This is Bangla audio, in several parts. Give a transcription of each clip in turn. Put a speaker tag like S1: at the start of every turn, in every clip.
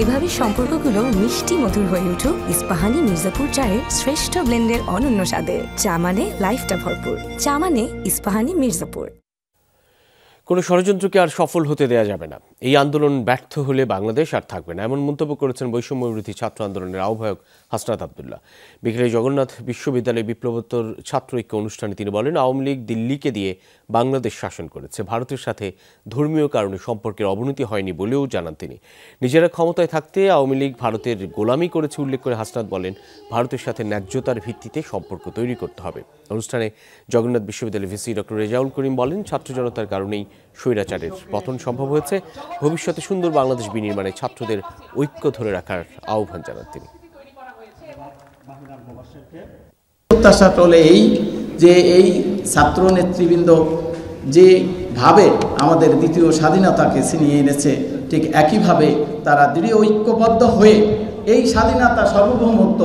S1: এভাবে সম্পর্কগুলো মিষ্টি মধুর হয়ে উঠুক ইস্পাহানি মির্জাপুর চায়ের শ্রেষ্ঠ ব্লেন্ডের অনন্য স্বাদে। চা মানে লাইফটা ভরপুর, চা মানে ইস্পাহানি মির্জাপুর।
S2: কোনো ষড়যন্ত্রকে আর সফল হতে দেয়া যাবে না। এই আন্দোলন ব্যর্থ হলে বাংলাদেশ আর থাকবে না, এমন মন্তব্য করেছেন বৈষম্য বিরোধী ছাত্র আন্দোলনের আহ্বায়ক হাসনাত আবদুল্লাহ। বিকেলে জগন্নাথ বিশ্ববিদ্যালয়ে বিপ্লবোত্তর ছাত্র ঐক্য অনুষ্ঠানে তিনি বলেন, আওয়ামী লীগ দিল্লিকে দিয়ে বাংলাদেশ শাসন করেছে, ভারতের সাথে ধর্মীয় কারণে সম্পর্কের অবনতি হয়নি বলেও জানান তিনি। নিজেরা ক্ষমতায় থাকতে আওয়ামী লীগ ভারতের গোলামি করেছে উল্লেখ করে হাসনাত বলেন, ভারতের সাথে ন্যায্যতার ভিত্তিতে সম্পর্ক তৈরি করতে হবে। অনুষ্ঠানে জগন্নাথ বিশ্ববিদ্যালয়ের ভিসি ডক্টর রেজাউল করিম বলেন, ছাত্র জনতার কারণেই স্বৈরাচারের পতন সম্ভব হয়েছে। ভবিষ্যতে সুন্দর বাংলাদেশ বিনির্মাণে ছাত্রদের ঐক্য ধরে রাখার আহ্বান জানান তিনি।
S3: প্রত্যাশা চলে এই যে এই ছাত্র নেতৃবৃন্দ যেভাবে আমাদের দ্বিতীয় স্বাধীনতাকে ছিনিয়ে এনেছে, ঠিক একইভাবে তারা দৃঢ় ঐক্যবদ্ধ হয়ে এই স্বাধীনতা সার্বভৌমত্ব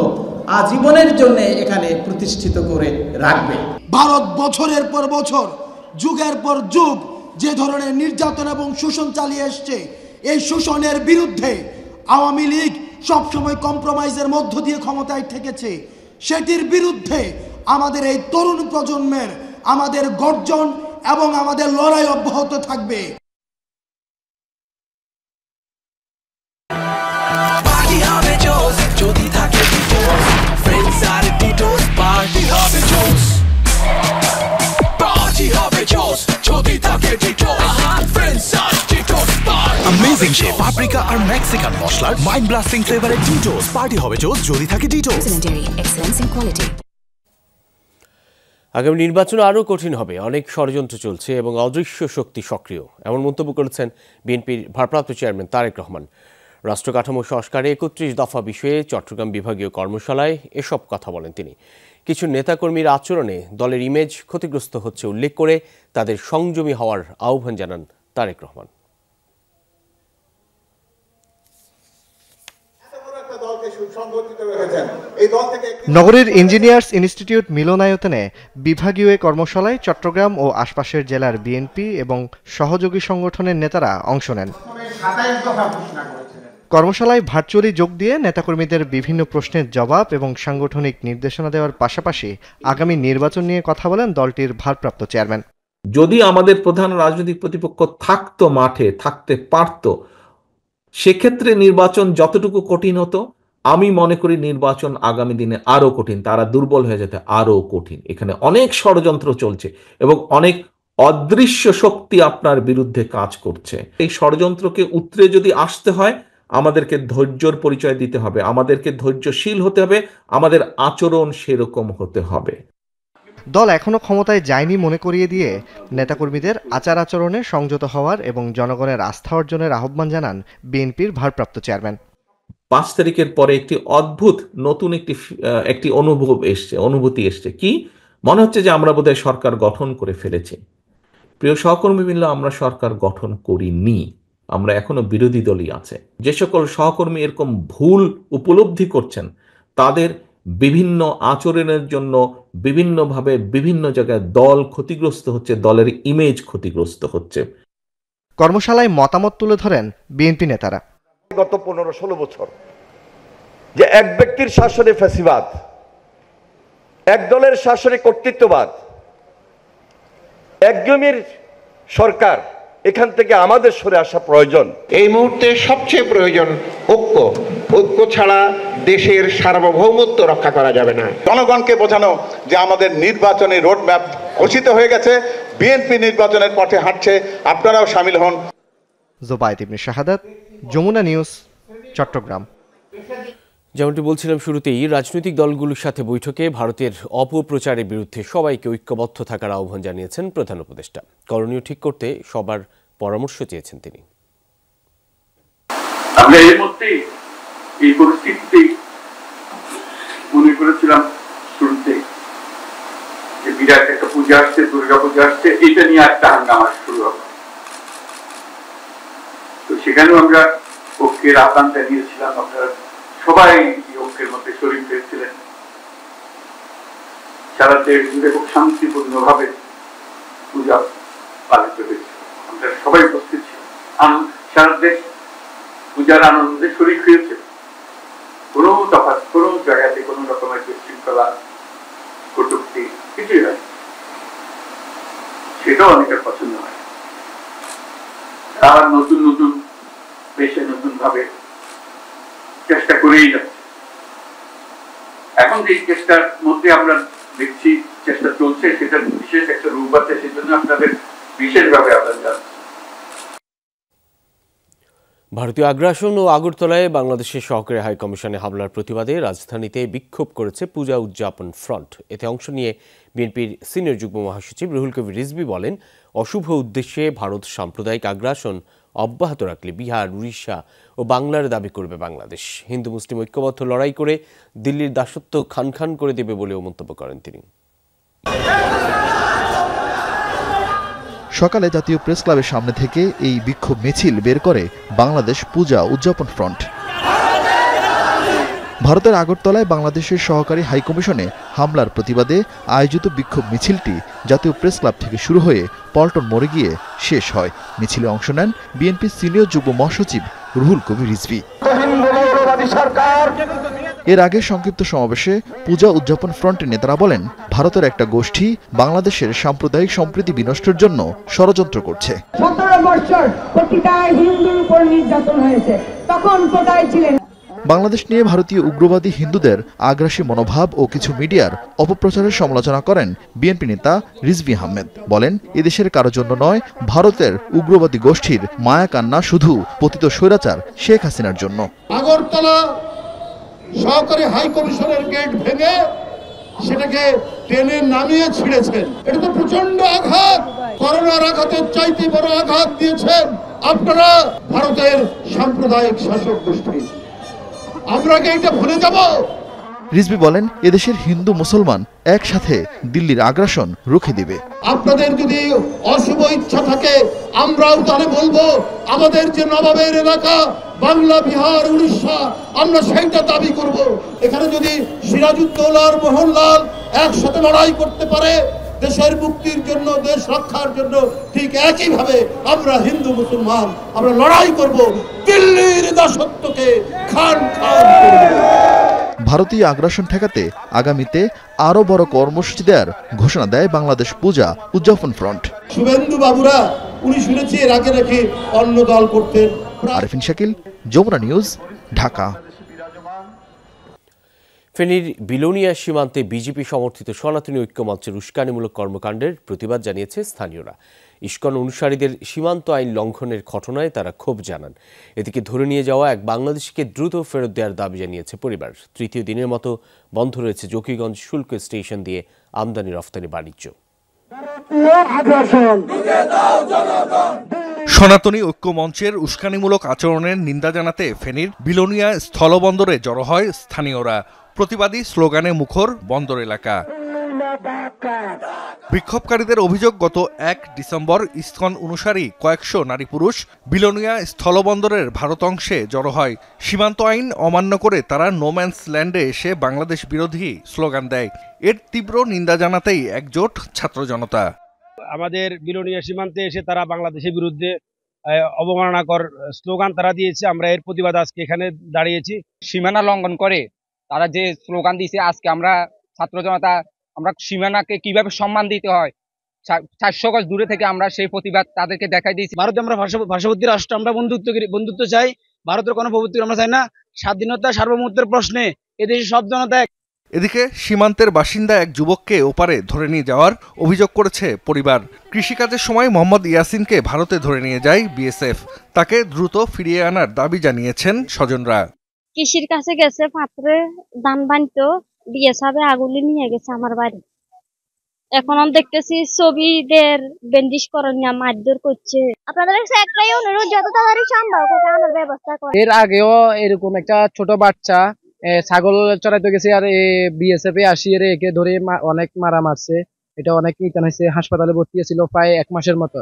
S3: আজীবনের জন্য এখানে প্রতিষ্ঠিত করে রাখবে।
S4: ভারত বছরের পর বছর, যুগের পর যুগ যে ধরনের নির্যাতন এবং শোষণ চালিয়ে এসছে, এই শোষণের বিরুদ্ধে আওয়ামী লীগ সবসময় কম্প্রোমাইজের মধ্য দিয়ে ক্ষমতায় ঠেকেছে। সেটির বিরুদ্ধে আমাদের এই তরুণ প্রজন্মের আমাদের গর্জন এবং আমাদের লড়াই অব্যাহত থাকবে।
S5: Amazing shape, paprika আর Mexican মশলার mind blasting flavor-এর Tito's party হবে জোস যদি থাকে Tito's।
S1: Excellence in quality।
S2: আগামী নির্বাচন আরও কঠিন হবে, অনেক ষড়যন্ত্র চলছে এবং অদৃশ্য শক্তি সক্রিয়, এমন মন্তব্য করেছেন বিএনপির ভারপ্রাপ্ত চেয়ারম্যান তারেক রহমান। রাষ্ট্র কাঠামো সংস্কারে ৩১ দফা বিষয়ে চট্টগ্রাম বিভাগীয় কর্মশালায় এসব কথা বলেন তিনি। কিছু নেতাকর্মীর আচরণে দলের ইমেজ ক্ষতিগ্রস্ত হচ্ছে উল্লেখ করে তাদের সংযমী হওয়ার আহ্বান জানান তারেক রহমান।
S6: নগরীর ইঞ্জিনিয়ার্স ইনস্টিটিউট মিলনায়তনে বিভাগীয় কর্মশালায় চট্টগ্রাম ও আশপাশের জেলার বিএনপি এবং সহযোগী সংগঠনের নেতারা অংশ নেন। কর্মশালায় ভার্চুয়ালি যোগ দিয়ে নেতাকর্মীদের বিভিন্ন প্রশ্নের জবাব এবং সাংগঠনিক নির্দেশনা দেওয়ার পাশাপাশি আগামী নির্বাচন নিয়ে কথা বলেন দলটির ভারপ্রাপ্ত চেয়ারম্যান।
S7: যদি আমাদের প্রধান রাজনৈতিক প্রতিপক্ষ থাকতো, মাঠে থাকতে পারত, সেক্ষেত্রে নির্বাচন যতটুকু কঠিন হতো, আমি মনে করি নির্বাচন আগামী দিনে আরো কঠিন, তারা দুর্বল হয়ে যেতে আরো কঠিন। এখানে অনেক ষড়যন্ত্র চলছে এবং অনেক অদৃশ্য শক্তি আপনার বিরুদ্ধে কাজ করছে। এই ষড়যন্ত্রকে উতরে যদি আসতে হয়, আমাদেরকে ধৈর্যর পরিচয় দিতে হবে, আমাদেরকে ধৈর্যশীল হতে হবে, আমাদের আচরণ সেরকম হতে হবে।
S6: দল এখনো ক্ষমতায় যায়নি মনে করিয়ে দিয়ে নেতাকর্মীদের আচার আচরণে সংযত হওয়ার এবং জনগণের আস্থা অর্জনের আহ্বান জানান বিএনপির ভারপ্রাপ্ত চেয়ারম্যান।
S7: ৫ তারিখের পরে একটি অদ্ভুত নতুন একটি অনুভূতি এসছে। কি মনে হচ্ছে যে আমরা বোধহয় সরকার গঠন করে ফেলেছি। প্রিয় সহকর্মীবৃন্দ, আমরা সরকার গঠন করিনি, আমরা এখনো বিরোধী দলই আছে। যে সকল সহকর্মী এরকম ভুল উপলব্ধি করছেন, তাদের বিভিন্ন আচরণের জন্য বিভিন্নভাবে বিভিন্ন জায়গায় দল ক্ষতিগ্রস্ত হচ্ছে, দলের ইমেজ ক্ষতিগ্রস্ত হচ্ছে।
S6: কর্মশালায় মতামত তুলে ধরেন বিএনপি নেতারা।
S8: গত ১৫-১৬ বছর যে এক ব্যক্তির শাসনে ফ্যাসিবাদ, এক দলের শাসনে কর্তৃত্ববাদ, একজনের সরকার, এখান থেকে আমাদের সরে আসা প্রয়োজন।
S9: এই মুহূর্তে সবচেয়ে প্রয়োজন ঐক্য। ঐক্য ছাড়া দেশের সার্বভৌমত্ব রক্ষা করা যাবে না।
S10: জনগণকে বোঝানো যে আমাদের নির্বাচনী রোডম্যাপ ঘোষিত হয়ে গেছে, বিএনপি নির্বাচনের পথে হাঁটছে, আপনারাও শামিল হন।
S6: জোবায়েদ ইবনে শাহাদাত, যমুনা নিউজ, চট্টগ্রাম।
S2: যেমনটি বলছিলাম শুরুতেই, রাজনৈতিক দলগুলোর সাথে বৈঠকে ভারতের অপপ্রচারের বিরুদ্ধে সবাইকে ঐক্যবদ্ধ থাকার আহ্বান জানিয়েছেন প্রধান উপদেষ্টা। করণীয় ঠিক করতে সবার পরামর্শ চেয়েছেন তিনি।
S11: আমরা এর মধ্যেই এই পরিস্থিতিতে মনে করেছিলাম শুরুতে যে বিরাট একটা পূজা আসছে, দুর্গা পূজা আসছে, এটা নিয়ে একটা হাঙ্গামা শুরু হবে। তো সেখানেও আমরা ঐক্যের আহ্বান জানিয়েছিলাম, আপনারা সবাই ঐক্যের মধ্যে শরীর পেয়েছিলেন। সারা দেশ জুড়ে খুব শান্তিপূর্ণ ভাবে পূজা পালিত হয়েছে, আমরা সবাই উপস্থিত ছিলাম। সারা দেশ পূজার আনন্দে শরীর হয়েছে, কোনো তফাৎ কোনো জায়গাতে কোনো রকমের বিশৃঙ্খলা কটূক্তি কিছুই হয়, সেটাও অনেকের পছন্দ হয়। আবার নতুন নতুন দেশে নতুন ভাবে চেষ্টা করেই যাচ্ছে। এখন যে চেষ্টার মধ্যে আমরা দেখছি চেষ্টা চলছে, সেটার বিশেষ একটা রূপ আছে, সেজন্য আপনাদের বিশেষভাবে আহ্বান জানাচ্ছি।
S2: ভারতীয় আগ্রাসন ও আগরতলায় বাংলাদেশের সহকারী হাই কমিশনে হামলার প্রতিবাদে রাজধানীতে বিক্ষোভ করেছে পূজা উদযাপন ফ্রন্ট। এতে অংশ নিয়ে বিএনপির সিনিয়র যুগ্ম মহাসচিব রুহুল কবির রিজভী বলেন, অশুভ উদ্দেশ্যে ভারত সাম্প্রদায়িক আগ্রাসন অব্যাহত রাখলে বিহার, উড়িষ্যা ও বাংলার দাবি করবে বাংলাদেশ। হিন্দু মুসলিম ঐক্যবদ্ধ লড়াই করে দিল্লির দাসত্ব খান খান করে দেবে বলেও মন্তব্য করেন তিনি।
S12: সকালে জাতীয় প্রেস ক্লাবের সামনে থেকে এই বিক্ষোভ মিছিল বের করে বাংলাদেশ পূজা উদযাপন ফ্রন্ট। ভারতের আগরতলায় বাংলাদেশের সহকারী হাইকমিশনে হামলার প্রতিবাদে আয়োজিত বিক্ষোভ মিছিলটি জাতীয় প্রেস ক্লাব থেকে শুরু হয়ে পল্টন মোড়ে গিয়ে শেষ হয়। মিছিলে অংশ নেন বিএনপির সিনিয়র যুগ্ম মহাসচিব রুহুল কবির রিজভী। এর আগে সংক্ষিপ্ত সমাবেশে পূজা উদযাপন ফ্রন্টের নেতারা বলেন, ভারতের একটা গোষ্ঠী বাংলাদেশের সাম্প্রদায়িক সম্প্রীতি বিনষ্টের জন্য ষড়যন্ত্র করছে।
S13: 17 বছর প্রতিটা হিন্দুর উপর নির্যাতন হয়েছে, তখন কোথায় ছিলেন?
S12: বাংলাদেশ নিয়ে ভারতীয় উগ্রবাদী হিন্দুদের আগ্রাসী মনোভাব ও কিছু মিডিয়ার অপপ্রচারের সমালোচনা করেন বিএনপি নেতা রিজভী আহমেদ। বলেন, এদেশের কারো জন্য নয়, ভারতের উগ্রবাদী গোষ্ঠীর মায়া কান্না শুধু পতিত স্বৈরাচার শেখ হাসিনার জন্য।
S4: আগরতলা সহকারী হাই কমিশনের গেট ভেঙে সেটাকে টেনে নামিয়ে ছিঁড়েছেন। এটা তো প্রচন্ড আঘাত, করোনার আঘাতের চাইতে বড় আঘাত দিয়েছেন আপনারা ভারতের সাম্প্রদায়িক শাসক গোষ্ঠী। আমরা কি এটা ভুলে যাব?
S12: রিজভী বলেন, এদেশের হিন্দু মুসলমান একসাথে দিল্লির আগ্রাসন রুখে দিবে।
S4: আপনাদের যদি অশুভ ইচ্ছা থাকে, আমরাও তাহলে বলবো, আমাদের যে নবাবের এলাকা বাংলা, বিহার, উড়িষ্যা, আমরা সেইটা দাবি করব। এখানে যদি সিরাজউদ্দৌলা আর মোহনলাল একসাথে লড়াই করতে পারে দেশের মুক্তির জন্য, দেশ রক্ষার জন্য, ঠিক একইভাবে আমরা হিন্দু মুসলমান আমরা লড়াই করব, দিল্লির দাসত্বকে খান খান করব।
S12: ভারতীয় আগ্রাসন ঠেকাতে আগামীতে আরো বড় কর্মসূচি দেওয়ার ঘোষণা দেয় বাংলাদেশ পূজা উদযাপন ফ্রন্ট।
S4: শুভেন্দু বাবুরা উনি শুনেছি এর আগে নাকি অন্য দল করতেন।
S12: আরিফিন শাকিল, যমুনা নিউজ, ঢাকা।
S2: ফেনীর বিলোনিয়া সীমান্তে বিজেপি সমর্থিত সনাতনী ঐক্যমঞ্চের উস্কানিমূলক কর্মকাণ্ডের প্রতিবাদ জানিয়েছে স্থানীয়রা। ইস্কন অনুসারীদের সীমান্ত আইন লঙ্ঘনের ঘটনায় তারা ক্ষোভ জানান। এদিকে ধরে নিয়ে যাওয়া এক বাংলাদেশিকে দ্রুত ফেরত দেওয়ার দাবি জানিয়েছে পরিবার। তৃতীয় দিনের মতো বন্ধ রয়েছে জকিগঞ্জ শুল্ক স্টেশন দিয়ে আমদানি রফতানি বাণিজ্য।
S14: সনাতনী ঐক্যমঞ্চের উস্কানিমূলক আচরণের নিন্দা জানাতে ফেনীর বিলোনিয়া স্থলবন্দরে জড়ো হয় স্থানীয়রা। প্রতিবাদী স্লোগানে মুখর বন্দর এলাকা। বিক্ষোভকারীদের অভিযোগ, গত 1 ডিসেম্বর ইসকন অনুসারী কয়েকশো নারী পুরুষ বিলোনিয়া স্থলবন্দরের ভারত অংশে জড়ো হয়। সীমান্ত আইন অমান্য করে তারা নোম্যান্স ল্যান্ডে এসে বাংলাদেশ বিরোধী স্লোগান দেয়। এর তীব্র নিন্দা জানাতেই একজোট ছাত্র জনতা।
S15: আমাদের বিলোনিয়া সীমান্তে এসে তারা বাংলাদেশের বিরুদ্ধে অবমাননাকর স্লোগান তারা দিয়েছে। আমরা এর প্রতিবাদ আজকে এখানে দাঁড়িয়েছি।
S16: সীমানা লঙ্ঘন করে তারা যে স্লোগান দিয়েছে, আজকে আমরা ছাত্র জনতা আমরা সীমানাকে কিভাবে সম্মান দিতে হয় 400 গজ দূরে থেকে আমরা সেই প্রতিবাদ তাদেরকে দেখাই দিয়েছি।
S15: ভারতে আমরা ভাষাবর্তী রাষ্ট্র, আমরা বন্ধুত্ব চাই, ভারতের কোনো প্রভুত্ব আমরা চাই না। স্বাধীনতা সার্বভৌমত্বের প্রশ্নে এদেশে সব জনতা এক।
S14: এদিকে সীমান্তের বাসিন্দা এক যুবককে ওপারে ধরে নিয়ে যাওয়ার অভিযোগ করেছে পরিবার। কৃষিকাজের সময় মোহাম্মদ ইয়াসিনকে ভারতে ধরে নিয়ে যায় বিএসএফ। তাকে দ্রুত ফিরিয়ে আনার দাবি জানিয়েছেন স্বজনরা।
S17: কৃষির কাছে গেছে, পাত্রে ধান বানতো, বিএসএফ আগুলি নিয়ে গেছে আমার বাড়ি। এখন আমি দেখতেছি ছবিদের বেন্ডিশ করণীয় মারধর করছে।
S18: আপনাদের কাছে একটাই অনুরোধ, যত তাড়াতাড়ি সম্ভব ওকে আনার ব্যবস্থা করেন।
S15: এর আগেও এরকম একটা ছোট বাচ্চা ছাগল চড়াইতে গেছে, আর বিএসএফ আসি একে ধরে অনেক মারা মারছে। এটা অনেক নিতান হয়েছে, হাসপাতালে ভর্তি ছিল প্রায় 1 মাসের মতো।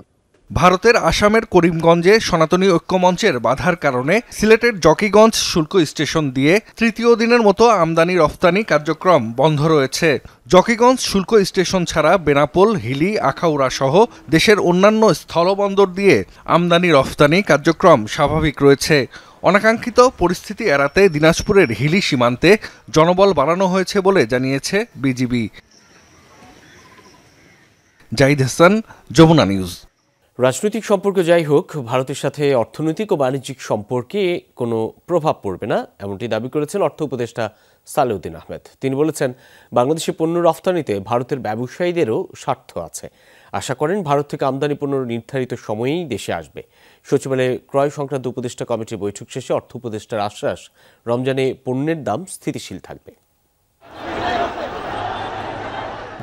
S14: ভারতের আসামের করিমগঞ্জে সনাতনী ঐক্যমঞ্চের বাধার কারণে সিলেটের জকিগঞ্জ শুল্ক স্টেশন দিয়ে তৃতীয় দিনের মতো আমদানি রফতানি কার্যক্রম বন্ধ রয়েছে। জকিগঞ্জ শুল্ক স্টেশন ছাড়া বেনাপোল, হিলি, আখাউড়া সহ দেশের অন্যান্য স্থলবন্দর দিয়ে আমদানি রফতানি কার্যক্রম স্বাভাবিক রয়েছে। অনাকাঙ্ক্ষিত পরিস্থিতি এড়াতে দিনাজপুরের হিলি সীমান্তে জনবল বাড়ানো হয়েছে বলে জানিয়েছে বিজিবি। জাহিদ হাসান, যমুনা নিউজ।
S2: রাজনৈতিক সম্পর্ক যাই হোক, ভারতের সাথে অর্থনৈতিক ও বাণিজ্যিক সম্পর্কে কোনো প্রভাব পড়বে না, এমনটি দাবি করেছেন অর্থ উপদেষ্টা সালেউদ্দিন আহমেদ। তিনি বলেছেন, বাংলাদেশে পণ্য রফতানিতে ভারতের ব্যবসায়ীদেরও স্বার্থ আছে। আশা করেন ভারত থেকে আমদানি পণ্য নির্ধারিত সময়েই দেশে আসবে। সচিবালয়ে ক্রয় সংক্রান্ত উপদেষ্টা কমিটির বৈঠক শেষে অর্থ উপদেষ্টার আশ্বাস, রমজানে পণ্যের দাম স্থিতিশীল থাকবে।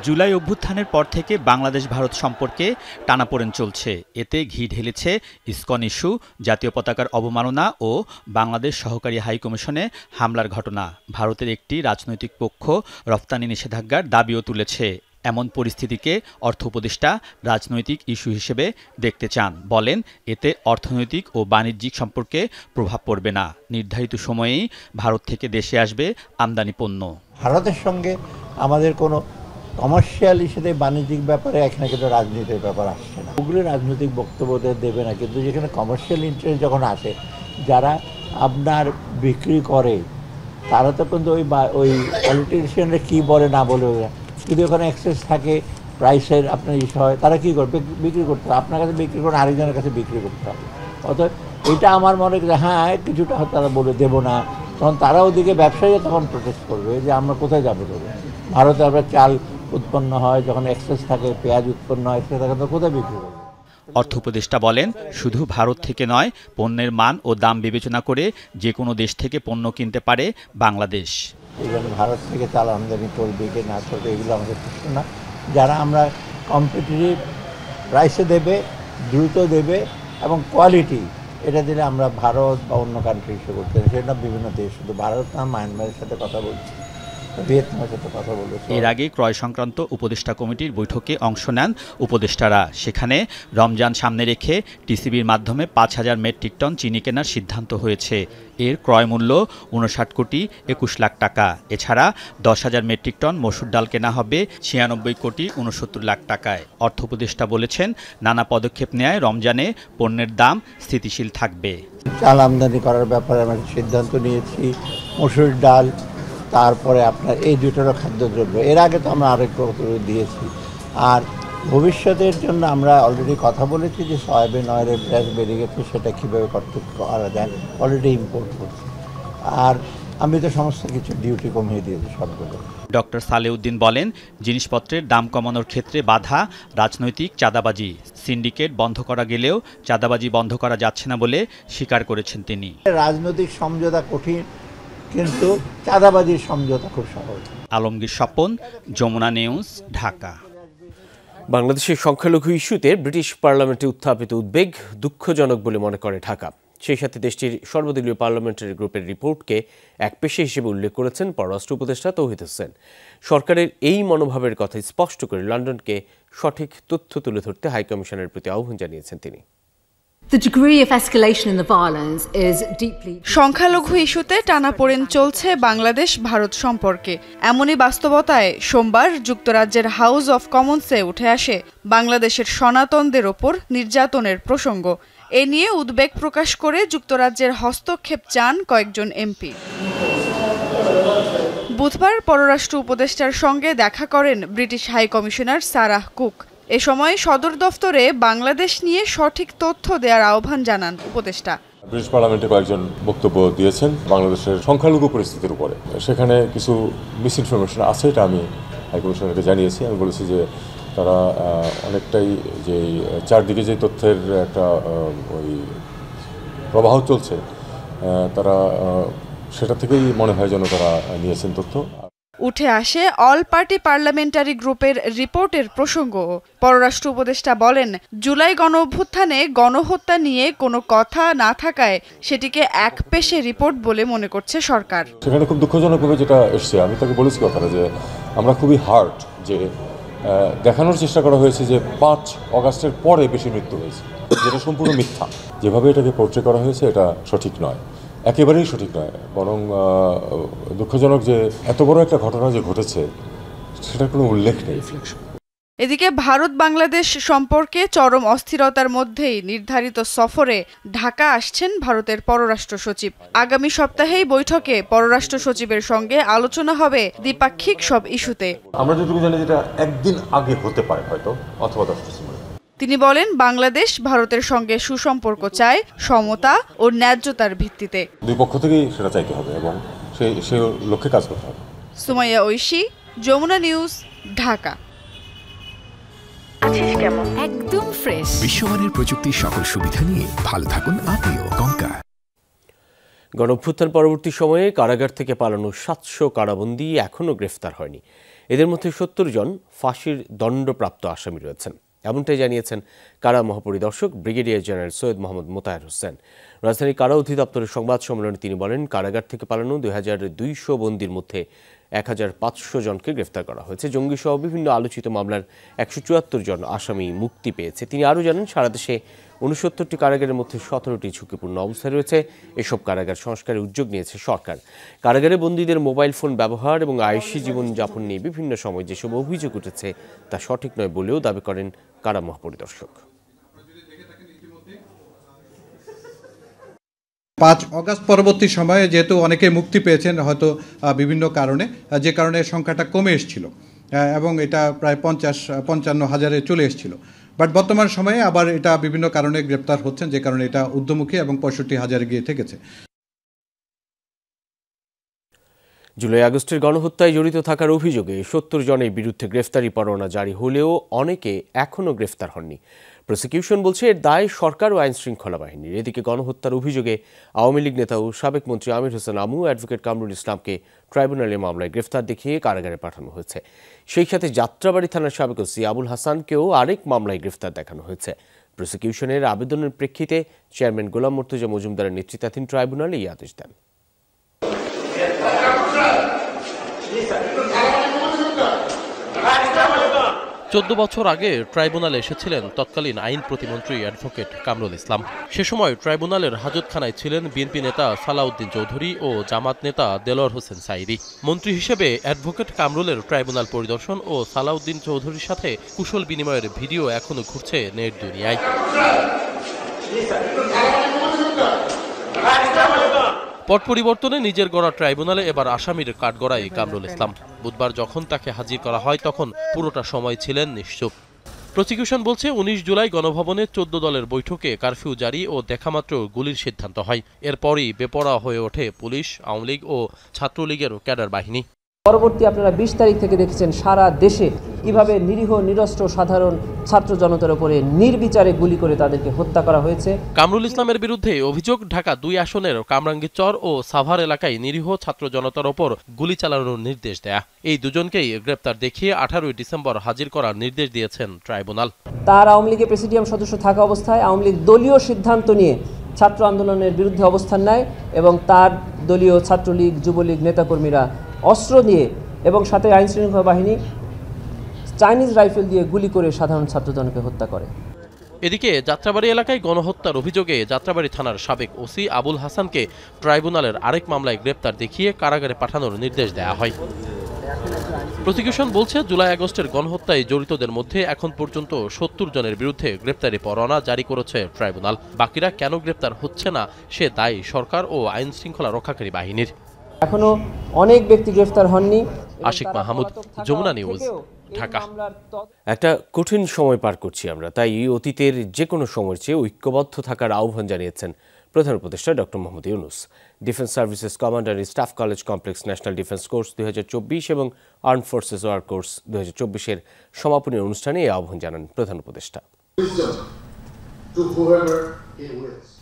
S19: জুলাই অভ্যুত্থানের পর থেকে বাংলাদেশ ভারত সম্পর্কে টানাপোড়েন চলছে। এতে ঘি ঢেলেছে ইসকন ইস্যু, জাতীয় পতাকার অবমাননা ও বাংলাদেশ সহকারী হাইকমিশনে হামলার ঘটনা। ভারতের একটি রাজনৈতিক পক্ষ রফতানি নিষেধাজ্ঞার দাবিও তুলেছে। এমন পরিস্থিতিকে অর্থ উপদেষ্টা রাজনৈতিক ইস্যু হিসেবে দেখতে চান। বলেন, এতে অর্থনৈতিক ও বাণিজ্যিক সম্পর্কে প্রভাব পড়বে না। নির্ধারিত সময়েই ভারত থেকে দেশে আসবে আমদানি পণ্য।
S20: ভারতের সঙ্গে আমাদের কোনো কমার্শিয়াল ইস্যুতে, বাণিজ্যিক ব্যাপারে এখানে কিন্তু রাজনীতির ব্যাপার আসছে না। ওগুলো রাজনৈতিক বক্তব্য দেবে না, কিন্তু যেখানে কমার্শিয়াল ইন্টারেস্ট যখন আসে, যারা আপনার বিক্রি করে তারা তো কিন্তু ওই পলিটিশিয়ানরা কী বলে না বলে, যদি ওখানে অ্যাক্সেস থাকে, প্রাইসের আপনার ইস্যু হয়, তারা কী করবে? বিক্রি করতে হবে, আপনার কাছে বিক্রি করে আরেকজনের কাছে বিক্রি করতে হবে। অতএব এটা আমার মনে হয়, হ্যাঁ কিছুটা তারা বলে দেবো না, তখন তারা ওদিকে ব্যবসায়ীরা তখন প্রোটেস্ট করবে যে আমরা কোথায় যাবো দেবো। ভারতে আবার চাল উৎপন্ন হয়, যখন এক্সেস থাকে, পেঁয়াজ উৎপন্ন হয়, সেটা তখন কোথায় বিক্রি করবে?
S19: অর্থ উপদেষ্টা বলেন, শুধু ভারত থেকে নয়, পণ্যের মান ও দাম বিবেচনা করে যে কোনো দেশ থেকে পণ্য কিনতে পারে বাংলাদেশ।
S20: ইভেন ভারত থেকে চাল আমদানি করবে কি না করবে এগুলো আমাদের প্রশ্ন না। যারা আমরা কম্পিটিটিভ প্রাইসে দেবে, দ্রুত দেবে এবং কোয়ালিটি, এটা দিলে আমরা ভারত বা অন্য কান্ট্রি ইস্যু করতে পারি। সেটা বিভিন্ন দেশ, শুধু ভারত না, মায়ানমারের সাথে কথা বলছি, ভিয়েতনামের সাথে কথা বলেছি।
S19: এর আগে ক্রয় সংক্রান্ত উপদেষ্টা কমিটির বৈঠকে অংশ নেন উপদেষ্টারা। সেখানে রমজান সামনে রেখে টিসিবির মাধ্যমে ৫,০০০ মেট্রিক টন চিনি কেনার সিদ্ধান্ত হয়েছে। এর ক্রয় মূল্য ৫৯ কোটি ২১ লাখ টাকা। এছাড়া ১০,০০০ মেট্রিক টন মসুর ডাল কেনা হবে ৯৬ কোটি ৬৯ লাখ টাকায়। অর্থ উপদেষ্টা বলেছেন, নানা পদক্ষেপ নেয় রমজানে পণ্যের দাম স্থিতিশীল থাকবে।
S20: চাল আমদানি করার ব্যাপারে আমরা সিদ্ধান্ত নিয়েছি, মসুর ডাল, তারপরে আপনার এই দুটোরও খাদ্যদ্রব্য। এর আগে তো আমরা আরেক দিয়েছি। আর ভবিষ্যতের জন্য আমরা অলরেডি কথা বলেছি যে সয়াবিন অয়েলের প্রাইস বেড়ে গেছে, সেটা কীভাবে করা যায়, অলরেডি ইম্পোর্ট করছি। আর আমি তো সমস্ত কিছু ডিউটি কমিয়ে দিয়েছি সবগুলো।
S19: ডক্টর সালেউদ্দিন বলেন, জিনিসপত্রের দাম কমানোর ক্ষেত্রে বাধা রাজনৈতিক চাঁদাবাজি। সিন্ডিকেট বন্ধ করা গেলেও চাঁদাবাজি বন্ধ করা যাচ্ছে না বলে স্বীকার করেছেন তিনি।
S20: রাজনৈতিক সমঝোতা কঠিন, কিন্তু চাঁদাবাজির সমঝোতা খুব সহজ।
S19: আলমগীর স্বপন, যমুনা নিউজ, ঢাকা।
S2: বাংলাদেশের সংখ্যালঘু ইস্যুতে ব্রিটিশ পার্লামেন্টে উত্থাপিত উদ্বেগ দুঃখজনক বলে মনে করে ঢাকা। সেই সাথে দেশটির সর্বদলীয় পার্লামেন্টারি গ্রুপের রিপোর্টকে এক পেশা হিসেবে উল্লেখ করেছেন পররাষ্ট্র উপদেষ্টা তৌহিদ হোসেন। সরকারের এই মনোভাবের কথা স্পষ্ট করে লন্ডনকে সঠিক তথ্য তুলে ধরতে হাইকমিশনের প্রতি আহ্বান জানিয়েছেন তিনি।
S21: সংখ্যালঘু ইস্যুতে টানাপোড়েন চলছে বাংলাদেশ ভারত সম্পর্কে। এমনই বাস্তবতায় সোমবার যুক্তরাজ্যের হাউস অব কমন্সে উঠে আসে বাংলাদেশের সনাতনদের ওপর নির্যাতনের প্রসঙ্গ। এ নিয়ে উদ্বেগ প্রকাশ করে যুক্তরাজ্যের হস্তক্ষেপ চান কয়েকজন এমপি। বুধবার পররাষ্ট্র উপদেষ্টার সঙ্গে দেখা করেন ব্রিটিশ হাইকমিশনার সারাহ কুক। এ সময় সদর দফতরে বাংলাদেশ নিয়ে সঠিক তথ্য দেওয়ার আহ্বান জানান উপদেষ্টা।
S22: ব্রিটিশ পার্লামেন্টে কয়েকজন বক্তব্য দিয়েছেন বাংলাদেশের সংখ্যালঘু পরিস্থিতির উপরে। সেখানে কিছু মিস ইনফরমেশন আছে, এটা আমি হাইকমিশনারকে জানিয়েছি। আমি বলেছি যে তারা অনেকটাই যে চারদিকে যে তথ্যের একটা ওই প্রবাহ চলছে, তারা সেটা থেকেই মনে হয় যেন তারা নিয়েছেন তথ্য।
S21: উঠে আসে অল পার্টি পার্লামেন্টারি গ্রুপের রিপোর্টের প্রসঙ্গ। পররাষ্ট্র উপদেষ্টা বলেন, জুলাই গণঅভ্যুত্থানে গণহত্যা নিয়ে কোনো কথা না থাকায় সেটিকে একপেশে রিপোর্ট বলে মনে করছে সরকার।
S22: সেখানে খুব দুঃখজনকভাবে যেটা এসছে, আমি তাকে বলেছি কথাটা যে আমরা খুবই হার্ট যে দেখানোর চেষ্টা করা হয়েছে যে 5 অগাস্টের পরে বেশি মৃত্যু হয়েছে, যেটা সম্পূর্ণ মিথ্যা। যেভাবে এটাকে পোর্ট্রে করা হয়েছে এটা সঠিক নয়, একেবারেই সঠিক নয়। বরং দুঃখজনক যে এত বড় একটা ঘটনা যে ঘটেছে সেটার কোনো উল্লেখ নেই।
S21: এদিকে ভারত বাংলাদেশ সম্পর্কে চরম অস্থিরতার মধ্যেই নির্ধারিত সফরে ঢাকা আসছেন ভারতের পররাষ্ট্র সচিব। আগামী সপ্তাহেই বৈঠকে পররাষ্ট্র সচিবের সঙ্গে আলোচনা হবে দ্বিপাক্ষিক সব ইস্যুতে।
S22: আমরা যেটুকু জানি যেটা একদিন আগে হতে পারে হয়তো, অথবা 10 ডিসেম্বর।
S21: তিনি বলেন, বাংলাদেশ ভারতের সঙ্গে সুসম্পর্ক চায় সমতা ও ন্যায্যতার ভিত্তিতে।
S22: দুই পক্ষ থেকেই সেটা চাইতে হবে এবং সেই লক্ষ্যে কাজ করতে হবে।
S21: সুমাইয়া ঐশী, যমুনা নিউজ, ঢাকা।
S3: একদম ফ্রেশ বিশ্বমানের প্রযুক্তির সকল সুবিধা নিয়ে ভালো থাকুন আপনিও। কঙ্কা।
S2: গণঅভ্যুত্থান পরবর্তী সময়ে কারাগার থেকে পালানো 700 কারাবন্দী এখনও গ্রেফতার হয়নি। এদের মধ্যে 70 জন ফাঁসির দণ্ডপ্রাপ্ত আসামি রয়েছেন, এমনটাই জানিয়েছেন কারা মহাপরিদর্শক ব্রিগেডিয়ার জেনারেল সৈয়দ মোহাম্মদ মোতায়ের হোসেন। রাজধানী কারা অধিদপ্তরের সংবাদ সম্মেলনে তিনি বলেন, কারাগার থেকে পালানো 2200 বন্দীর মধ্যে 1500 জনকে গ্রেফতার করা হয়েছে। জঙ্গিসহ বিভিন্ন আলোচিত মামলার 174 জন আসামি মুক্তি পেয়েছে। তিনি আরও জানান, সারা দেশে 69টি কারাগারের মধ্যে 17টি ঝুঁকিপূর্ণ অবস্থায় রয়েছে। এসব কারাগার সংস্কারের উদ্যোগ নিয়েছে সরকার। কারাগারে বন্দীদের মোবাইল ফোন ব্যবহার এবং আয়ুষী জীবনযাপন নিয়ে বিভিন্ন সময় যেসব অভিযোগ উঠেছে তা সঠিক নয় বলেও দাবি করেন কারা মহাপরিদর্শক।
S5: 5 অগাস্ট পরবর্তী সময়ে যেহেতু অনেকে মুক্তি পেয়েছেন হয়তো বিভিন্ন কারণে, যে কারণে সংখ্যাটা কমে এসেছিল এবং এটা প্রায় 50-55 হাজারে চলে এসেছিল। বাট বর্তমান সময়ে আবার এটা বিভিন্ন কারণে গ্রেপ্তার হচ্ছেন, যে কারণে এটা ঊর্ধ্বমুখী এবং 65 হাজারে গিয়ে থেকেছে।
S2: জুলাই আগস্টের গণহত্যায় জড়িত থাকার অভিযোগে 70 জনের বিরুদ্ধে গ্রেফতারি পরোয়ানা জারি হলেও অনেকে এখনও গ্রেফতার হননি। প্রসিকিউশন বলছে এর দায় সরকার ও আইন শৃঙ্খলা বাহিনীর। এদিকে গণহত্যার অভিযোগে আওয়ামী লীগ নেতা ও সাবেক মন্ত্রী আমির হোসেন আমু অ্যাডভোকেট কামরুল ইসলামকে ট্রাইব্যুনালের মামলায় গ্রেফতার দেখিয়ে কারাগারে পাঠানো হয়েছে। সেই সাথে যাত্রাবাড়ি থানার সাবেক ওসি আবুল হাসানকেও আরেক মামলায় গ্রেফতার দেখানো হয়েছে। প্রসিকিউশনের আবেদনের প্রেক্ষিতে চেয়ারম্যান গোলাম মুর্তজা মজুমদারের নেতৃত্বাধীন ট্রাইব্যুনাল এই আদেশ দেন।
S23: 14 বছর আগে ট্রাইব্যুনালে এসেছিলেন তৎকালীন আইন প্রতিমন্ত্রী অ্যাডভোকেট কামরুল ইসলাম। সে সময় ট্রাইব্যুনালের হাজতখানায় ছিলেন বিএনপি নেতা সালাউদ্দিন চৌধুরী ও জামাত নেতা দেলোয়ার হোসেন সাইদি। মন্ত্রী হিসেবে অ্যাডভোকেট কামরুলের ট্রাইব্যুনাল পরিদর্শন ও সালাউদ্দিন চৌধুরীর সাথে কুশল বিনিময়ের ভিডিও এখনো ঘুরছে নেট দুনিয়ায়। পট পরিবর্তনে নিজের গড়া ট্রাইব্যুনালে এবার আসামির কাঠগড়ায় কামরুল ইসলাম। বুধবার যখন তাকে হাজির করা হয় তখন পুরোটা সময় ছিলেন নিশ্চুপ। প্রসিকিউশন বলছে 19 জুলাই গণভবনে 14 দলের বৈঠকে কারফিউ জারি ও দেখামাত্র গুলির সিদ্ধান্ত হয়। এরপরই বেপরোয়া হয়ে ওঠে পুলিশ, আওয়ামী লীগ ও ছাত্রলীগের ক্যাডার বাহিনী।
S24: পরবর্তী আপনারা 20 তারিখ থেকে দেখেছেন সারা দেশে কিভাবে নিরীহ নিরস্ত্র সাধারণ ছাত্র জনতার উপরে নির্বিচারে গুলি করে তাদেরকে হত্যা করা হয়েছে।
S23: কামরুল ইসলামের বিরুদ্ধে অভিযোগ, ঢাকা 2 আসনের কামরাঙ্গীরচর ও সাভার এলাকায় নিরীহ ছাত্র জনতার ওপর গুলি চালানোর নির্দেশ দেয়া। এই দুজনকেই গ্রেপ্তার দেখিয়ে 18 ডিসেম্বর হাজির করার নির্দেশ দিয়েছেন ট্রাইব্যুনাল।
S24: তার আওয়ামী লীগের প্রেসিডিয়াম সদস্য থাকা অবস্থায় আওয়ামী লীগ দলীয় সিদ্ধান্ত নিয়ে ছাত্র আন্দোলনের বিরুদ্ধে অবস্থান নেয় এবং তার দলীয় ছাত্রলীগ যুবলীগ নেতাকর্মীরা অস্ত্র দিয়ে এবং সাথে আইন শৃঙ্খলা বাহিনী চাইনিজ রাইফেল দিয়ে গুলি করে সাধারণ ছাত্রজনকে হত্যা করে।
S23: এদিকে যাত্রাবাড়ি এলাকায় গণহত্যার অভিযোগে যাত্রাবাড়ি থানার সাবেক ওসি আবুল হাসানকে ট্রাইব্যুনালের আরেক মামলায় গ্রেপ্তার দেখিয়ে কারাগারে পাঠানোর নির্দেশ দেওয়া হয়। প্রসিকিউশন বলছে জুলাই আগস্টের গণহত্যায় জড়িতদের মধ্যে এখন পর্যন্ত 70 জনের বিরুদ্ধে গ্রেপ্তারি পরোয়ানা জারি করেছে ট্রাইব্যুনাল। বাকিরা কেন গ্রেপ্তার হচ্ছে না সে দায় সরকার ও আইন শৃঙ্খলা রক্ষাকারী বাহিনীর।
S24: এখনো অনেক ব্যক্তি গ্রেফতার হননি।
S23: আশিক মাহমুদ, যমুনা নিউজ, ঢাকা।
S2: একটা কঠিন সময় পার করছি আমরা, তাই অতীতের যে কোনো সময়ের চেয়ে ঐক্যবদ্ধ থাকার আহ্বান জানিয়েছেন প্রধান উপদেষ্টা doctor Mohammad Yunus. Defence services commander staff college complex national defence course 2024 এবং আর্মড ফোর্সেস ওয়ার কোর্স 2024-এর সমাপনী অনুষ্ঠানে এই আহ্বান জানান প্রধান উপদেষ্টা।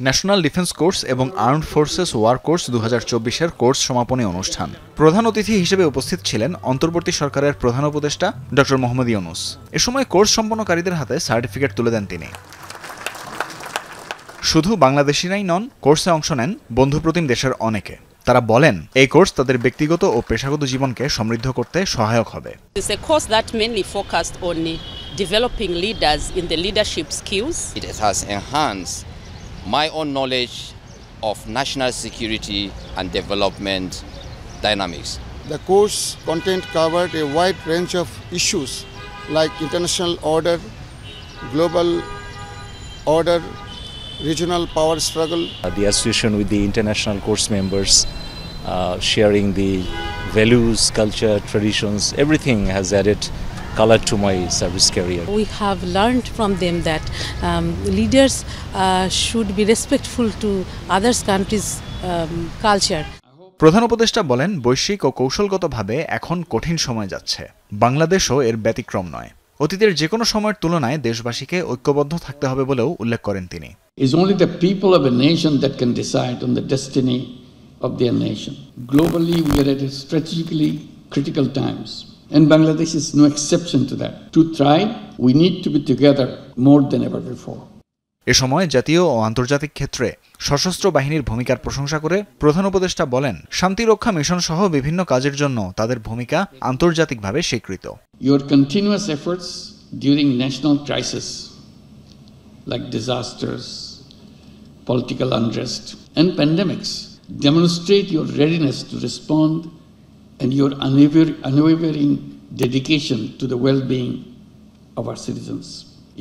S25: ন্যাশনাল ডিফেন্স কোর্স এবং আর্মড ফোর্সেস ওয়ার কোর্স 2024-এর কোর্স সমাপনী অনুষ্ঠান। প্রধান অতিথি হিসেবে উপস্থিত ছিলেন অন্তর্বর্তী সরকারের প্রধান উপদেষ্টা ডক্টর মোহাম্মদ ইউনূস। এ সময় কোর্স সম্পন্নকারীদের হাতে সার্টিফিকেট তুলে দেন তিনি। শুধু বাংলাদেশিরাই নন, কোর্সে অংশ নেন বন্ধুপ্রতিম দেশের অনেকে। তারা বলেন এই কোর্স তাদের ব্যক্তিগত ও পেশাগত জীবনকে সমৃদ্ধ করতে সহায়ক হবে।
S1: It's a course that mainly focused on developing leaders in the leadership skills.
S7: It has enhanced my own knowledge of national security and development dynamics.
S8: The course content covered a wide range of issues like international order, global order, regional power struggle.
S9: The association with the international course members, sharing the values, culture, traditions, everything has added color to my service career.
S1: We have learned from them that leaders should be respectful to other countries' culture.
S25: প্রধান উপদেষ্টা বলেন বৈশ্বিক ও কৌশলগতভাবে এখন কঠিন সময় যাচ্ছে, বাংলাদেশও এর ব্যতিক্রম নয়। অতীতের যে কোনো সময়ের তুলনায় দেশবাসীকে ঐক্যবদ্ধ থাকতে হবে বলেও উল্লেখ করেন তিনি।
S10: It's only the people of a nation that can decide on the destiny of their nation. Globally, we are at strategically critical times, and Bangladesh is no exception to that. To thrive, we need to be together more than ever before.
S25: এ সময় জাতীয় ও আন্তর্জাতিক ক্ষেত্রে সশস্ত্র বাহিনীর ভূমিকার প্রশংসা করে প্রধান উপদেষ্টা বলেন শান্তিরক্ষা মিশন সহ বিভিন্ন কাজের জন্য তাদের ভূমিকা আন্তর্জাতিকভাবে স্বীকৃত।
S10: Your continuous efforts during national crisis like disasters, political unrest and pandemics demonstrate your readiness to respond and your unwavering dedication to the well-being of our citizens.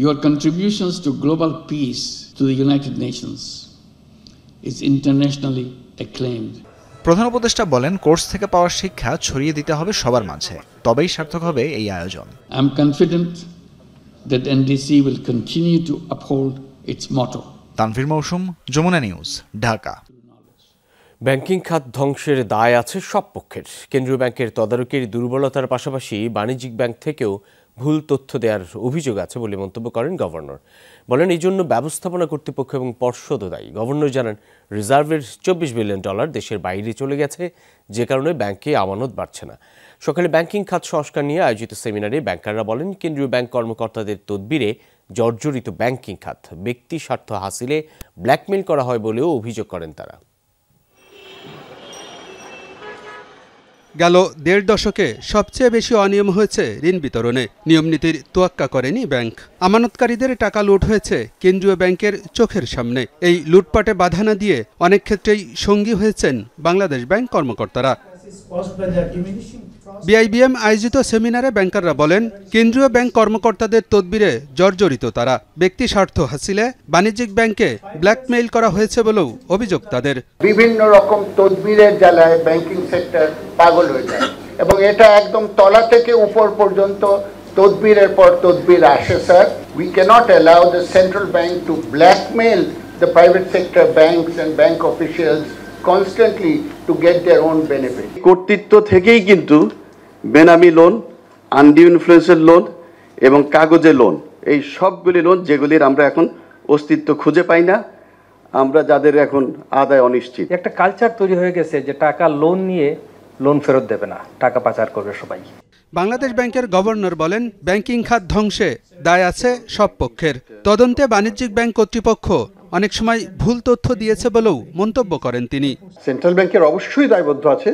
S10: Your contributions to global peace to the United Nations is internationally acclaimed.
S25: প্রধান উপদেষ্টা বলেন কোর্স থেকে পাওয়া শিক্ষা ছড়িয়ে দিতে হবে সবার মাঝে, তবেই সার্থক হবে এই আয়োজন।
S10: I am confident that NDC will continue to uphold its motto.
S25: Tanvir মৌসুম, যমুনা নিউজ, ঢাকা।
S2: ব্যাংকিং খাত ধ্বংসের দায় আছে সব পক্ষের। কেন্দ্রীয় ব্যাংকের তদারকির দুর্বলতার পাশাপাশি বাণিজ্যিক ব্যাংক থেকেও ভুল তথ্য দেওয়ার অভিযোগ আছে বলে মন্তব্য করেন গভর্নর। বলেন এই জন্য ব্যবস্থাপনা কর্তৃপক্ষ এবং পর্ষদও দায়ী। গভর্নর জানান রিজার্ভের $24 বিলিয়ন দেশের বাইরে চলে গেছে, যে কারণে ব্যাংকে আমানত বাড়ছে না। সকালে ব্যাংকিং খাত সংস্কার নিয়ে আয়োজিত সেমিনারে ব্যাংকাররা বলেন কেন্দ্রীয় ব্যাংক কর্মকর্তাদের তদবিরে জর্জরিত ব্যাংকিং খাত ব্যক্তি স্বার্থ হাসিলে ব্ল্যাকমেইল করা হয় বলেও অভিযোগ করেন তারা।
S26: গেল 1.5 দশকে সবচেয়ে বেশি অনিয়ম হয়েছে ঋণ বিতরণে। নিয়মনীতির তোয়াক্কা করেনি ব্যাংক। আমানতকারীদের টাকা লুট হয়েছে কেন্দ্রীয় ব্যাংকের চোখের সামনে। এই লুটপাটে বাধা না দিয়ে অনেক ক্ষেত্রেই সঙ্গী হয়েছেন বাংলাদেশ ব্যাংক কর্মকর্তারা। বিআইবিএম আয়োজিত সেমিনারে ব্যাংকাররা বলেন কেন্দ্রীয় ব্যাংক কর্মকর্তাদের তদবিরে জর্জরিত তারা। ব্যক্তি স্বার্থ হাসিলে বাণিজ্যিক ব্যাংকে ব্ল্যাকমেইল করা হয়েছে বলেও অভিযোগ তাদের।
S27: বিভিন্ন রকম তদবিরের জ্বালায় ব্যাংকিং সেক্টর পাগল হয়ে যায় এবং এটা একদম তলা থেকে উপর পর্যন্ত তদবিরের পর তদবির আসে। Sir, we cannot allow the central bank to blackmail the private sector banks and bank officials constantly to get their own benefit.
S28: কর্তৃত্ব থেকেই কিন্তু বেনামি লোন, আনডিউ ইনফ্লুয়েন্সের লোন এবং কাগজে লোন, এই সবগুলি লোন যেগুলির আমরা এখন অস্তিত্ব খুঁজে পাই না, আমরা যাদের এখন আদায় অনিশ্চিত।
S29: একটা কালচার তৈরি হয়ে গেছে যে টাকা লোন নিয়ে লোন ফেরত দেবে না, টাকা পাচার করবে সবাই।
S26: বাংলাদেশ ব্যাংকের গভর্নর বলেন ব্যাংকিং খাত ধ্বংসে দায় আছে সব পক্ষের। তদন্তে বাণিজ্যিক ব্যাংক কর্তৃপক্ষ অনেক সময় ভুল তথ্য দিয়েছে বলেও মন্তব্য করেন তিনি।
S28: সেন্ট্রাল ব্যাংকের অবশ্যই দায়বদ্ধ আছে,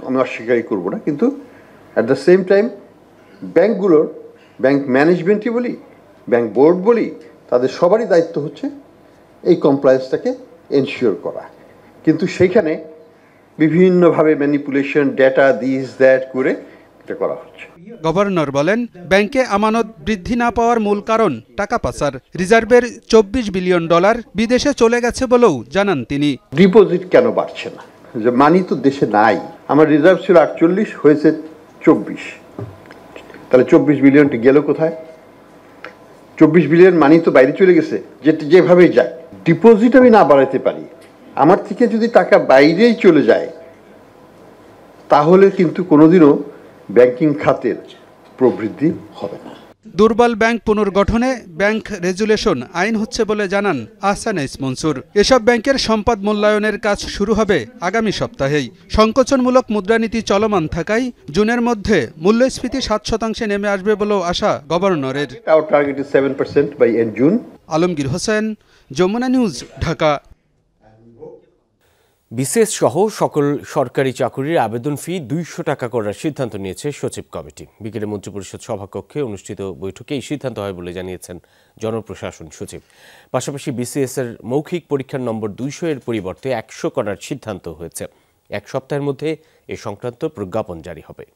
S28: আমি অস্বীকারই করব না, কিন্তু অ্যাট দ্য সেম টাইম ব্যাংকগুলোর, ব্যাংক ম্যানেজমেন্টই বলি, ব্যাংক বোর্ড বলি, তাদের সবারই দায়িত্ব হচ্ছে এই কমপ্লায়েন্সটাকে এনশিওর করা। কিন্তু সেইখানে বিভিন্নভাবে ম্যানিপুলেশন, ডেটা দিস দ্যাট করে এটা করা হচ্ছে।
S26: গভর্নর বলেন ব্যাংকে আমানত বৃদ্ধি না পাওয়ার মূল কারণ টাকা পাচার। রিজার্ভের $24 বিলিয়ন বিদেশে চলে গেছে বলেও জানান তিনি।
S28: ডিপোজিট কেন বাড়ছে না? যে মানি তো দেশে নাই। আমার রিজার্ভ ছিল 48, হয়েছে 24, তাহলে 24 বিলিয়নটি গেল কোথায়? 24 বিলিয়ন মানি তো বাইরে চলে গেছে, যেভাবেই যায়। ডিপোজিট আমি না বাড়াতে পারি, আমার থেকে যদি টাকা বাইরেই চলে যায়, তাহলে কিন্তু কোনোদিনও ব্যাংকিং খাতের প্রবৃদ্ধি হবে না।
S26: দুর্বল ব্যাংক পুনর্গঠনে ব্যাংক রেজুলেশন আইন হচ্ছে বলে জানান আহসান এস মনসুর। এসব ব্যাংকের সম্পদ মূল্যায়নের কাজ শুরু হবে আগামী সপ্তাহেই। সংকোচনমূলক মুদ্রানীতি চলমান থাকায় জুনের মধ্যে মূল্যস্ফীতি 7% নেমে আসবে বলেও আশা গভর্নরের।
S28: Our target is 7% by end June.
S26: Alamgir Hossain, Jamuna news, Dhaka.
S2: BCS সহ সকল সরকারি চাকুরির আবেদন ফি 200 টাকা করার সিদ্ধান্ত নিয়েছে সচিব কমিটি। বিকেলে মন্ত্রিপরিষদ সভাকক্ষে অনুষ্ঠিত বৈঠকে এই সিদ্ধান্ত হয় বলে জানিয়েছেন জনপ্রশাসন সচিব। পাশাপাশি বিসিএস এর মৌখিক পরীক্ষার নম্বর 200 এর পরিবর্তে 100 করার সিদ্ধান্ত হয়েছে। এক সপ্তাহের মধ্যে এ সংক্রান্ত প্রজ্ঞাপন জারি হবে।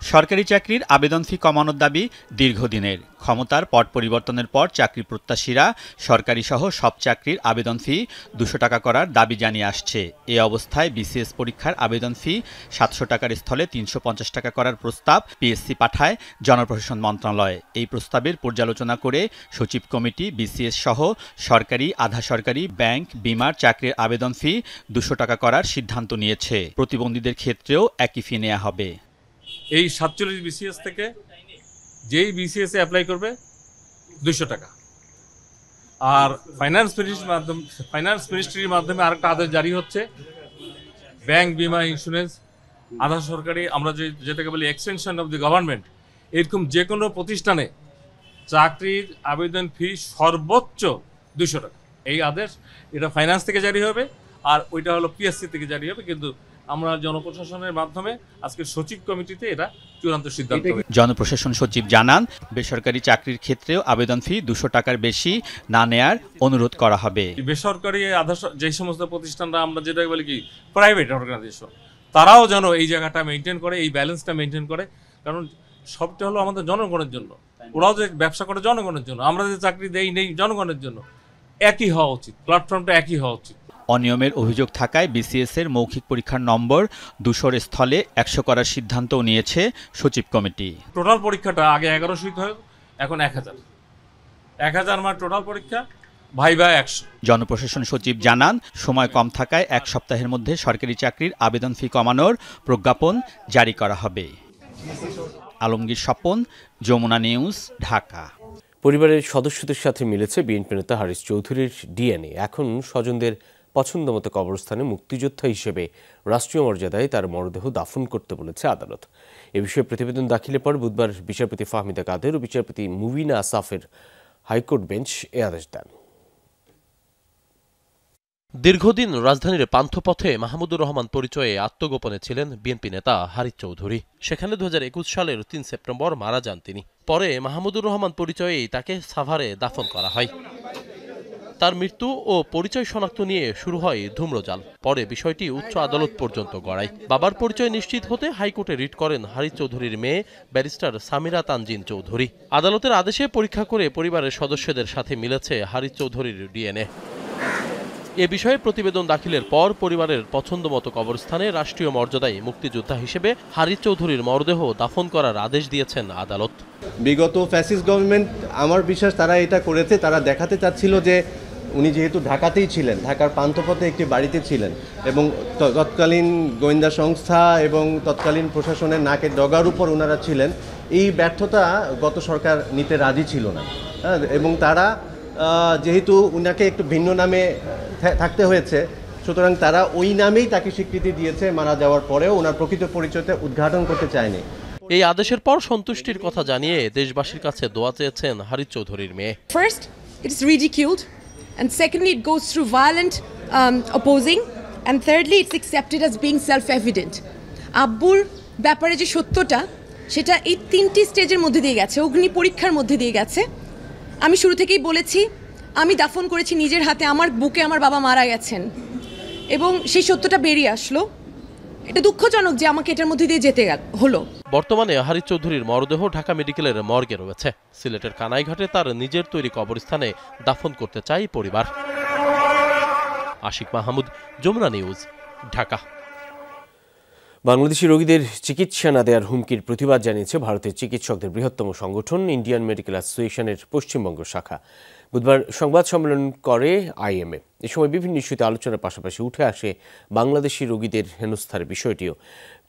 S19: সরকারি চাকরির আবেদন ফি কমানোর দাবি দীর্ঘদিনের। ক্ষমতার পট পরিবর্তনের পর চাকরি প্রত্যাশীরা সরকারি সহ সব চাকরির আবেদন ফি 200 টাকা করার দাবি জানিয়ে আসছে। এ অবস্থায় বিসিএস পরীক্ষার আবেদন ফি 700 টাকার স্থলে 350 টাকা করার প্রস্তাব পিএসসি পাঠায় জনপ্রশাসন মন্ত্রণালয়। এই প্রস্তাবের পর্যালোচনা করে সচিব কমিটি বিসিএস সহ সরকারি, আধা সরকারি, ব্যাংক, বিমার চাকরির আবেদন ফি 200 টাকা করার সিদ্ধান্ত নিয়েছে। প্রতিবন্ধীদের ক্ষেত্রেও একই ফি নেওয়া হবে।
S4: এই 47 বিসিএস থেকে যেই বিসিএস এ অ্যাপ্লাই করবে 200 টাকা। আর ফাইন্যান্স মিনিস্ট্রির মাধ্যমে আরেকটা আদেশ জারি হচ্ছে, ব্যাংক, বিমা, ইন্স্যুরেন্স, আধা সরকারি, আমরা যেটাকে বলি এক্সটেনশন অফ দি গভর্নমেন্ট, এরকম যে কোনো প্রতিষ্ঠানে চাকরির আবেদন ফি সর্বোচ্চ 200 টাকা। এই আদেশ এটা ফাইন্যান্স থেকে জারি হবে, আর ওইটা হলো পিএসসি থেকে জারি হবে। কিন্তু আমরা জনপ্রশাসনের মাধ্যমে আজকে সচিব কমিটিতে এটা চূড়ান্ত সিদ্ধান্ত হবে।
S19: জনপ্রশাসন সচিব জানান, বেসরকারি চাকরির ক্ষেত্রেও আবেদন ফি 200 টাকার বেশি না নেয়ার অনুরোধ করা হবে।
S4: বেসরকারি আধা যে সমস্ত প্রতিষ্ঠানরা আমরা যেটা বলি কি প্রাইভেট অর্গানাইজেশন, তারাও যেন এই জায়গাটা মেনটেন করে, এই ব্যালেন্সটা মেনটেন করে। কারণ সবটা হলো আমাদের জনগণের জন্য। ওরাও যে ব্যবসা করে জনগণের জন্য, আমরা যে চাকরি দেই নেই জনগণের জন্য। একই হওয়া উচিত, প্ল্যাটফর্মটা একই হওয়া উচিত।
S19: অনিয়মের অভিযোগ থাকায় বিসিএস এর মৌখিক পরীক্ষার নম্বর 200 এর স্থলে 100 করার সিদ্ধান্তও নিয়েছে সচিব কমিটি।
S4: টোটাল পরীক্ষাটা আগে 1100 হয়, এখন 1000 মার টোটাল পরীক্ষা, ভাইভা 100।
S19: জনপ্রশাসন সচিব জানান, সময় কম থাকায় এক সপ্তাহের মধ্যে সরকারি চাকরির আবেদন ফি কমানোর প্রজ্ঞাপন জারি করা হবে। আলমগীর স্বপন, যমুনা নিউজ, ঢাকা।
S2: পরিবারের সদস্যদের সাথে মিলেছে বিএনপি নেতা হারিস চৌধুরীর ডিএনএ। এখন স্বজনদের পছন্দমতো কবরস্থানে মুক্তিযোদ্ধা হিসেবে রাষ্ট্রীয় মর্যাদায় তার মরদেহ দাফন করতে বলেছে আদালত। এ বিষয়ে প্রতিবেদন দাখিলের পর বুধবার বিচারপতি ফাহমিদা কাদের ও বিচারপতি মুবিনা আসাফের হাইকোর্ট বেঞ্চ এ আদেশ দেন।
S23: দীর্ঘদিন রাজধানীর পান্থপথে মাহমুদুর রহমান পরিচয়ে আত্মগোপনে ছিলেন বিএনপি নেতা হারিস চৌধুরী। সেখানে 2021 সালের 3 সেপ্টেম্বর মারা যান তিনি। পরে মাহমুদুর রহমান পরিচয়েই তাকে সাভারে দাফন করা হয়। তার মৃত্যু ও পরিচয় শনাক্ত নিয়ে শুরু হয় ধূম্রজাল। পরে বিষয়টি উচ্চ আদালত পর্যন্ত গড়ায়। বাবার পরিচয় নিশ্চিত হতে হাইকোর্টে রিট করেন হারিস চৌধুরীর মেয়ে ব্যারিস্টার সামিরা তানজিন চৌধুরী। আদালতের আদেশে পরীক্ষা করে পরিবারের সদস্যদের সাথে মিলেছে হারিস চৌধুরীর ডিএনএ। এ বিষয়ে প্রতিবেদন দাখিলের পর পরিবারের পছন্দমতো কবরস্থানে রাষ্ট্রীয় মর্যাদায় মুক্তিযোদ্ধা হিসেবে হারিস চৌধুরীর মরদেহ দাফন করার আদেশ দিয়েছেন আদালত।
S6: বিগত ফ্যাসিস্ট গভর্নমেন্ট, আমার বিশ্বাস তারা এটা করেছে, তারা দেখাতে চাচ্ছিল যে উনি যেহেতু ঢাকাতেই ছিলেন, ঢাকার পান্থপথে একটি বাড়িতে ছিলেন এবং তৎকালীন গোয়েন্দা সংস্থা এবং তৎকালীন প্রশাসনের নাকের ডগার উপর ওনারা ছিলেন, এই ব্যর্থতা গত সরকার নিতে রাজি ছিল না। এবং তারা যেহেতু উনাকে একটু ভিন্ন নামে থাকতে হয়েছে, সুতরাং তারা ওই নামেই তাকে স্বীকৃতি দিয়েছে। মারা যাওয়ার পরেও ওনার প্রকৃত পরিচয়টা উদ্ঘাটন করতে চায়নি।
S23: এই আদেশের পর সন্তুষ্টির কথা জানিয়ে দেশবাসীর কাছে দোয়া চেয়েছেন হারিস চৌধুরীর মেয়ে।
S11: First, it is ridiculed, and secondly, it goes through violent opposing, and thirdly, it's accepted as being self-evident. আব্বুর ব্যাপারে যে সত্যটা, সেটা এই 3টি স্টেজের মধ্যে দিয়ে গেছে, অগ্নি পরীক্ষার মধ্যে দিয়ে গেছে। আমি শুরু থেকেই বলেছি, আমি দাফন করেছি নিজের হাতে, আমার বুকে আমার বাবা মারা গেছেন, এবং সেই সত্যটা বেরিয়ে আসলো। এটা দুঃখজনক যে আমাকে এটার মধ্যে দিয়ে যেতে হলো।
S23: বর্তমানে হারিস চৌধুরীর মরদেহ ঢাকা মেডিকেলের মর্গে রয়েছে। সিলেটের কানাইঘাটে তার নিজের তৈরি কবরস্থানে দাফন করতে চায় পরিবার। আশিক মাহমুদ, যমুনা নিউজ, ঢাকা।
S2: বাংলাদেশি রোগীদের চিকিৎসা না দেওয়ার হুমকির প্রতিবাদ জানিয়েছে ভারতের চিকিৎসকদের বৃহত্তম সংগঠন ইন্ডিয়ান মেডিকেল অ্যাসোসিয়েশনের পশ্চিমবঙ্গ শাখা। বুধবার সংবাদ সম্মেলন করে আইএমএ। এ সময় বিভিন্ন ইস্যুতে আলোচনার পাশাপাশি উঠে আসে বাংলাদেশি রোগীদের হেনস্থার বিষয়টিও।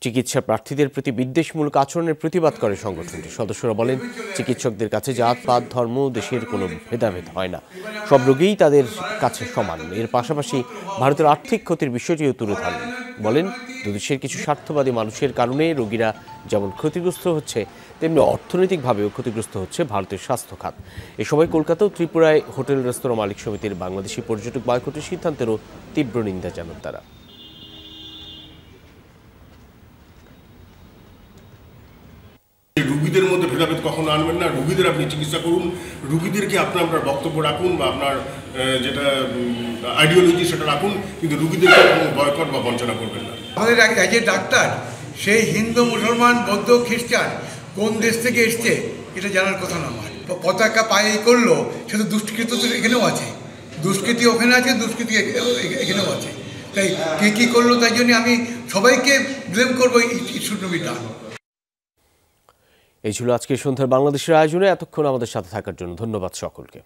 S2: চিকিৎসা প্রার্থীদের প্রতি বিদ্বেষমূলক আচরণের প্রতিবাদ করে সংগঠনটির সদস্যরা বলেন, চিকিৎসকদের কাছে জাত, পাত, ধর্ম, দেশের কোনো ভেদাভেদ হয় না, সব রোগীই তাদের কাছে সমান। এর পাশাপাশি ভারতের আর্থিক ক্ষতির বিষয়টিও তুলে ধরেন। বলেন, দুদেশের কিছু স্বার্থবাদী মানুষের কারণে রোগীরা যেমন ক্ষতিগ্রস্ত হচ্ছে, তেমনি অর্থনৈতিকভাবেও ক্ষতিগ্রস্ত হচ্ছে ভারতের স্বাস্থ্য খাত। এ সময় কলকাতা ও ত্রিপুরায় হোটেল রেস্তোরাঁ মালিক সমিতির বাংলাদেশি পর্যটক বয়কটের সিদ্ধান্তেরও তীব্র নিন্দা জানান তারা।
S12: রুগীদের মধ্যে ভেদাভেদ কখনো আনবেন না। রুগীদের আপনি চিকিৎসা করুন, রুগীদেরকে আপনার বক্তব্য রাখুন বা আপনার যেটা আইডিওলজি সেটা রাখুন, কিন্তু রুগীদেরকে কোনো বয়কট বা বঞ্চনা করবেন না।
S13: আমাদের যে ডাক্তার সেই হিন্দু, মুসলমান, বৌদ্ধ, খ্রিস্টান কোন দেশ থেকে এসছে এটা জানার কথা না। আমার পতাকা পায়ে করলো, সে তো দুষ্কৃত তো এখানেও আছে, দুষ্কৃতি ওখানে আছে, দুষ্কৃতি এখানেও আছে। তাই কে কী করলো তাই জন্য আমি সবাইকে ব্লেম করবো, it should not be done.
S2: এই ছিল আজকের সন্ধ্যার বাংলাদেশের আয়োজনে। এতক্ষণ আমাদের সাথে থাকার জন্য ধন্যবাদ সকলকে।